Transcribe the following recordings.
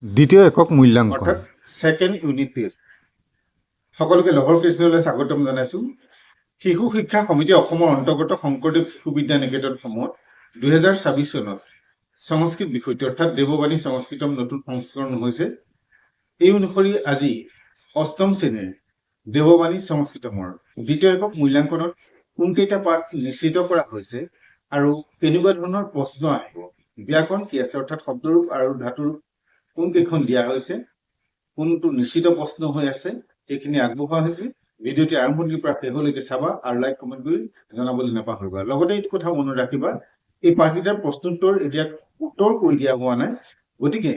দ্বিতীয় একক মূল্যাঙ্কন অৰ্থাৎ ছেকেণ্ড ইউনিট টেষ্ট। সকলোকে লগৰ কৃষ্ণলৈ স্বাগতম জনাইছোঁ। শিশু শিক্ষা সমিতি অসমৰ অন্তৰ্গত শংকৰদেৱ শিশু বিদ্যা নিকেতনসমূহত 2024 চনত সংস্কৃত বিষয়টো অৰ্থাৎ দেৱবাণী সংস্কৃতম নতুন সংস্কৰণ হৈছে। এই অনুসৰি আজি অষ্টম শ্ৰেণীৰ দেৱবাণী সংস্কৃতমৰ দ্বিতীয় একক মূল্যাংকনত কোনকেইটা পাঠ নিশ্চিত কৰা হৈছে আৰু কেনেকুৱা ধৰণৰ প্ৰশ্ন আহিব, ব্যাকৰণ কি আছে অৰ্থাৎ শব্দৰূপ আৰু ধাতুৰূপ কোনকেইখন দিয়া হৈছে, কোনটো নিশ্চিত প্ৰশ্ন হৈ আছে, এইখিনি আগবঢ়োৱা হৈছে। ভিডিঅ'টি আৰম্ভণিৰ পৰা শেষলৈকে চাবা আৰু লাইক কমেণ্ট কৰি জনাবলৈ নাপাহৰিবা। লগতে এইটো কথা মনত ৰাখিবা, এই পাঠকেইটাৰ প্ৰশ্নোত্তৰ এতিয়া উত্তৰ কৰি দিয়া হোৱা নাই, গতিকে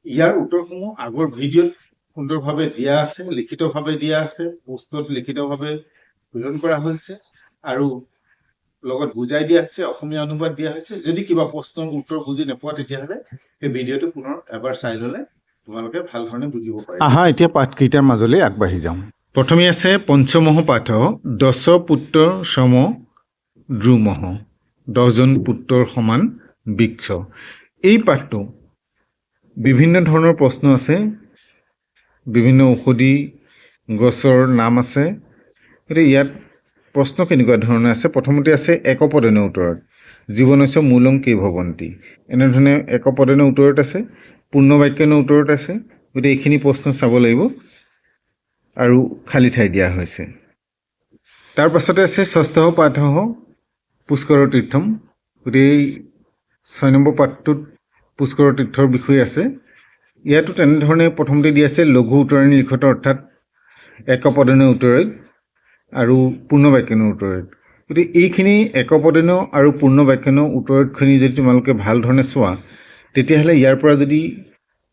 ইয়াৰ উত্তৰসমূহ আগৰ ভিডিঅ'ত সুন্দৰভাৱে দিয়া আছে, লিখিতভাৱে দিয়া আছে, পোষ্টত লিখিতভাৱে প্ৰেৰণ কৰা হৈছে আৰু লগত বুজাই দিয়া হৈছে, অসমীয়া অনুবাদ দিয়া হৈছে। যদি কিবা প্ৰশ্নৰ উত্তৰ বুজি নোপোৱা তেতিয়াহ'লে এই ভিডিঅ'টো পুনৰ এবাৰ চাই ল'লে তোমালোকে ভাল ধৰণে বুজিব পাৰিবা। আহা এতিয়া পাঠকেইটাৰ মাজলৈ আগবাঢ়ি যাওঁ। প্ৰথমে আছে পঞ্চমহ পাঠ দশ পুত্ৰ শ্ৰম দ্ৰুমহ, 10জন পুত্ৰৰ সমান বৃক্ষ। এই পাঠটো বিভিন্ন ধৰণৰ প্ৰশ্ন আছে, বিভিন্ন ঔষধি গছৰ নাম আছে। গতিকে ইয়াত প্ৰশ্ন কেনেকুৱা ধৰণৰ আছে, প্ৰথমতে আছে একপদনৰ উত্তৰত জীৱনস্য মূলং কে ভৱন্তি, এনেধৰণে একপদনৰ উত্তৰত আছে, পূৰ্ণ বাক্যনৰ উত্তৰত আছে। গতিকে এইখিনি প্ৰশ্ন চাব লাগিব আৰু খালী ঠাই দিয়া হৈছে। তাৰ পাছতে আছে ষষ্ঠ পাঠ পুষ্কৰ তীৰ্থম। গতিকে এই 6 নম্বৰ পাঠটোত পুষ্কৰ তীৰ্থৰ বিষয়ে আছে। ইয়াতো তেনেধৰণে প্ৰথমতে দিয়া আছে লঘু উত্তৰণী লিখত অৰ্থাৎ একপদনৰ উত্তৰত আৰু পূৰ্ণ বাক্যনৰ উত্তৰত। গতিকে এইখিনি একপদনৰ আৰু পূৰ্ণ বাক্যনৰ উত্তৰতখিনি যদি তোমালোকে ভাল ধৰণে চোৱা তেতিয়াহ'লে ইয়াৰ পৰা যদি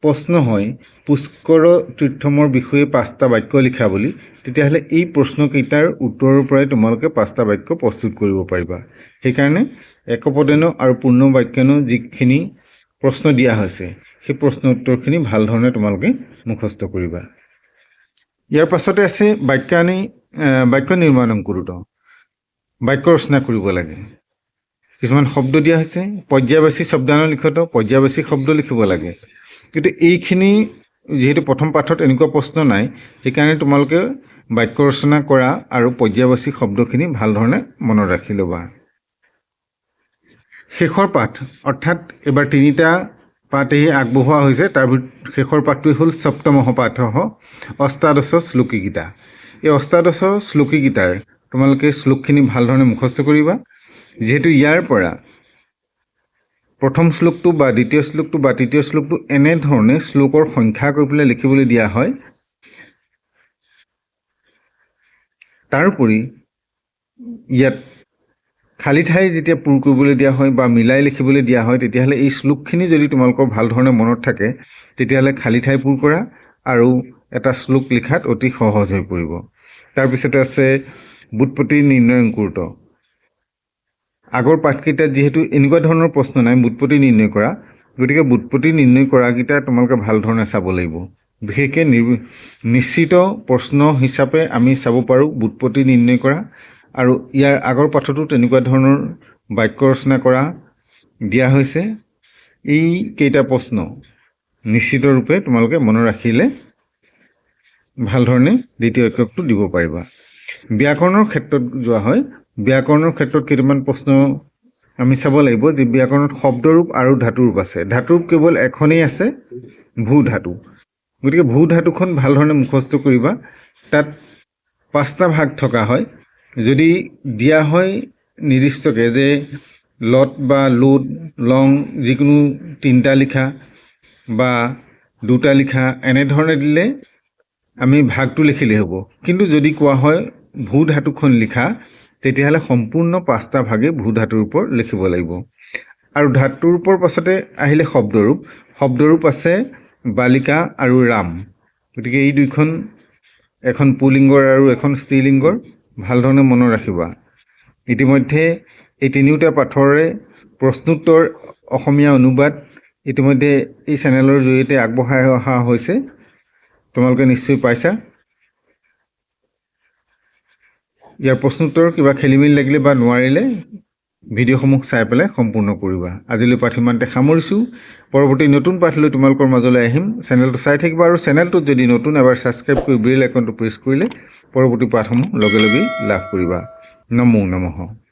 প্ৰশ্ন হয় পুষ্কৰ তীৰ্থমৰ বিষয়ে 5টা বাক্য লিখা বুলি, তেতিয়াহ'লে এই প্ৰশ্নকেইটাৰ উত্তৰৰ পৰাই তোমালোকে 5টা বাক্য প্ৰস্তুত কৰিব পাৰিবা। সেইকাৰণে একপদনৰ আৰু পূৰ্ণ বাক্যনৰ যিখিনি প্ৰশ্ন দিয়া হৈছে সেই প্ৰশ্ন উত্তৰখিনি ভাল ধৰণে তোমালোকে মুখস্থ কৰিবা। ইয়াৰ পাছতে আছে বাক্য নিৰ্মাণং কুৰুত, বাক্য ৰচনা কৰিব লাগে। কিছুমান শব্দ দিয়া হৈছে, পৰ্যায়বাচী শব্দানৰ লিখত পৰ্যায়বাচী শব্দ লিখিব লাগে। কিন্তু এইখিনি যিহেতু প্ৰথম পাঠত এনেকুৱা প্ৰশ্ন নাই, সেইকাৰণে তোমালোকে বাক্য ৰচনা কৰা আৰু পৰ্যায়বাচী শব্দখিনি ভাল ধৰণে মনত ৰাখি ল'বা। শেষৰ পাঠ অৰ্থাৎ এইবাৰ 3টা পাঠেই আগবঢ়োৱা হৈছে। তাৰ শেষৰ পাঠটোৱে হ'ল সপ্তমহ পাঠ অষ্টাদশ শ্লোকীগীতা। এই অষ্টাদশ শ্লোকীগীতাৰ তোমালোকে শ্লোকখিনি ভাল ধৰণে মুখস্থ কৰিবা। যিহেতু ইয়াৰ পৰা প্ৰথম শ্লোকটো বা দ্বিতীয় শ্লোকটো বা তৃতীয় শ্লোকটো এনেধৰণে শ্লোকৰ সংখ্যা কৰি পেলাই লিখিবলৈ দিয়া হয়। তাৰোপৰি ইয়াত খালী ঠাই যেতিয়া পূৰ কৰিবলৈ দিয়া হয় বা মিলাই লিখিবলৈ দিয়া হয়, তেতিয়াহ'লে এই শ্লোকখিনি যদি তোমালোকৰ ভাল ধৰণে মনত থাকে তেতিয়াহ'লে খালী ঠাই পূৰ কৰা আৰু এটা শ্লোক লিখাত অতি সহজ হৈ পৰিব। তাৰপিছতে আছে বুৎপত্তি নিৰ্ণয়ং কুৰুত। আগৰ পাঠকেইটাত যিহেতু এনেকুৱা ধৰণৰ প্ৰশ্ন নাই বুৎপত্তি নিৰ্ণয় কৰা, গতিকে বুৎপত্তি নিৰ্ণয় কৰাকেইটা তোমালোকে ভাল ধৰণে চাব লাগিব। বিশেষকৈ নিশ্চিত প্ৰশ্ন হিচাপে আমি চাব পাৰোঁ বুৎপত্তি নিৰ্ণয় কৰা, আৰু ইয়াৰ আগৰ পাঠতো তেনেকুৱা ধৰণৰ বাক্য ৰচনা কৰা দিয়া হৈছে। এই কেইটা প্ৰশ্ন নিশ্চিত ৰূপে তোমালোকে মনত ৰাখিলে ভাল ধৰণে দ্বিতীয় এককটো দিব পাৰিবা। ব্যাকৰণৰ ক্ষেত্ৰত যোৱা হয়, ব্যাকৰণৰ ক্ষেত্ৰত কেইটামান প্ৰশ্ন আমি চাব লাগিব যে ব্যাকৰণত শব্দৰূপ আৰু ধাতুৰূপ আছে। ধাতুৰূপ কেৱল এখনেই আছে, ভূ ধাতু। গতিকে ভূ ধাতুখন ভাল ধৰণে মুখস্থ কৰিবা। তাত 5টা ভাগ থকা হয়। যদি দিয়া হয় নিৰ্দিষ্টকৈ যে লত বা লোট লং যিকোনো 3টা লিখা বা 2টা লিখা এনেধৰণে দিলে আমি ভাগটো লিখিলেই হ'ব। কিন্তু যদি কোৱা হয় ভূ ধাতুখন লিখা তেতিয়াহ'লে সম্পূৰ্ণ 5টা ভাগে ভূ ধাতুৰ ওপৰত লিখিব লাগিব। আৰু ধাতুৰ ওপৰৰ পাছতে আহিলে শব্দৰূপ। শব্দৰূপ আছে বালিকা আৰু ৰাম। গতিকে এই দুইখন এখন পুলিংগৰ আৰু এখন স্ত্ৰীলিংগৰ ভাল ধৰণে মনত ৰাখিবা। ইতিমধ্যে এই 3টা পাঠৰে প্ৰশ্নোত্তৰ অসমীয়া অনুবাদ ইতিমধ্যে এই চেনেলৰ জৰিয়তে আগবঢ়াই অহা হৈছে, তোমালোকে নিশ্চয় পাইছা। ইয়াৰ প্ৰশ্নোত্তৰ কিবা খেলিমেলি লাগিলে বা নোৱাৰিলে ভিডিঅ'সমূহ চাই পেলাই সম্পূৰ্ণ কৰিবা। আজিলৈ পাঠ ইমানতে সামৰিছোঁ। পৰৱৰ্তী নতুন পাঠ লৈ তোমালোকৰ মাজলৈ আহিম। চেনেলটো চাই থাকিবা আৰু চেনেলটোত যদি নতুন এবাৰ ছাবস্ক্ৰাইব কৰি বেল আইকনটো প্ৰেছ কৰিলে পৰৱৰ্তী পাঠসমূহ লগে লগেই লাভ কৰিবা। নমো নমঃ।